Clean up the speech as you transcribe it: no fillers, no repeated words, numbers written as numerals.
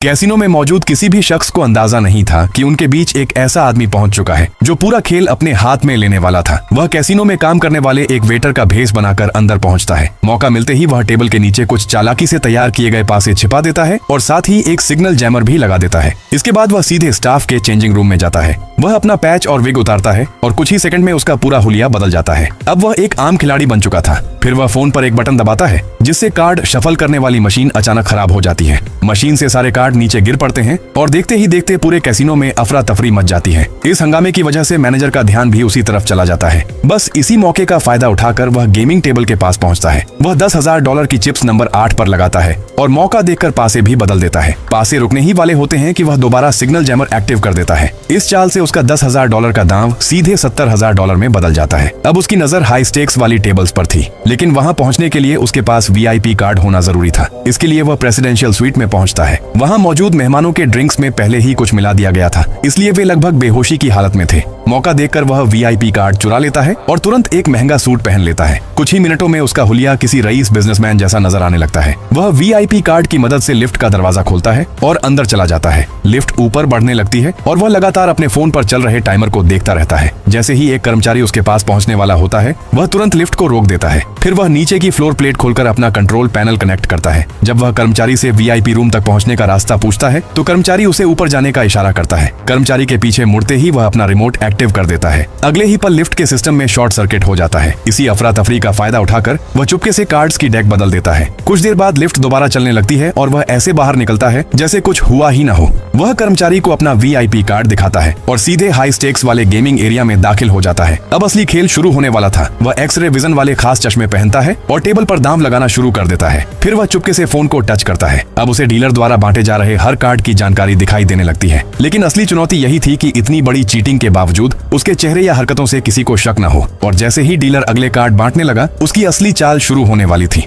Casino में मौजूद किसी भी शख्स को अंदाजा नहीं था कि उनके बीच एक ऐसा आदमी पहुंच चुका है जो पूरा खेल अपने हाथ में लेने वाला था। वह कैसीनो में काम करने वाले एक वेटर का भेष बनाकर अंदर पहुंचता है। मौका मिलते ही वह टेबल के नीचे कुछ चालाकी से तैयार किए गए पासे छिपा देता है और साथ ही एक सिग्नल जैमर भी लगा देता है। इसके बाद वह सीधे स्टाफ के चेंजिंग रूम में जाता है। वह अपना पैच और विग उतारता है और कुछ ही सेकंड में उसका पूरा हुलिया बदल जाता है। अब वह एक आम खिलाड़ी बन चुका था। फिर वह फोन पर एक बटन दबाता है जिससे कार्ड शफल करने वाली मशीन अचानक खराब हो जाती है। मशीन से सारे कार्ड नीचे गिर पड़ते हैं और देखते ही देखते पूरे कैसीनो में अफरा तफरी मच जाती है। इस हंगामे की वजह से मैनेजर का ध्यान भी उसी तरफ चला जाता है। बस इसी मौके का फायदा उठाकर वह गेमिंग टेबल के पास पहुंचता है। वह $10,000 की चिप्स नंबर 8 पर लगाता है और मौका देखकर पासे भी बदल देता है। पासे रुकने ही वाले होते हैं कि वह दोबारा सिग्नल जैमर एक्टिव कर देता है। इस चाल से उसका $10,000 का दांव सीधे $70,000 में बदल जाता है। अब उसकी नजर हाई स्टेक्स वाली टेबल्स पर थी, लेकिन वहां पहुंचने के लिए उसके पास VIP कार्ड होना जरूरी था। इसके लिए वह प्रेसिडेंशियल स्वीट में पहुंचता है। वहां मौजूद मेहमानों के ड्रिंक्स में पहले ही कुछ मिला दिया गया था, इसलिए वे लगभग बेहोशी की हालत में थे। मौका देखकर वह VIP कार्ड चुरा लेता है और तुरंत एक महंगा सूट पहन लेता है। कुछ ही मिनटों में उसका हुलिया किसी रईस बिजनेसमैन जैसा नजर आने लगता है। वह VIP कार्ड की मदद से लिफ्ट का दरवाजा खोलता है और अंदर चला जाता है। लिफ्ट ऊपर बढ़ने लगती है और वह लगातार अपने फोन पर चल रहे टाइमर को देखता रहता है। जैसे ही एक कर्मचारी उसके पास पहुंचने वाला होता है, वह तुरंत लिफ्ट को रोक देता है। फिर वह नीचे की फ्लोर प्लेट खोलकर अपना कंट्रोल पैनल कनेक्ट करता है। जब वह कर्मचारी से VIP रूम तक पहुंचने का रास्ता पूछता है तो कर्मचारी उसे ऊपर जाने का इशारा करता है। कर्मचारी के पीछे मुड़ते ही वह अपना रिमोट एक्टिव कर देता है। अगले ही पल लिफ्ट के सिस्टम में शॉर्ट सर्किट हो जाता है। इसी अफरा तफरी का फायदा उठाकर वह चुपके से कार्ड्स की डेक बदल देता है। कुछ देर बाद लिफ्ट दोबारा चलने लगती है और वह ऐसे बाहर निकलता है जैसे कुछ हुआ ही न हो। वह कर्मचारी को अपना VIP कार्ड दिखाता है और सीधे हाई स्टेक्स वाले गेमिंग एरिया में दाखिल हो जाता है। अब असली खेल शुरू होने वाला था। वह एक्सरे विजन वाले खास चश्मे पहनता है और टेबल पर दांव लगाना शुरू कर देता है। फिर वह चुपके से फोन को टच करता है। अब उसे डीलर द्वारा बांटे जा रहे हर कार्ड की जानकारी दिखाई देने लगती है। लेकिन असली चुनौती यही थी कि इतनी बड़ी चीटिंग के बावजूद उसके चेहरे या हरकतों से किसी को शक न हो। और जैसे ही डीलर अगले कार्ड बांटने लगा, उसकी असली चाल शुरू होने वाली थी।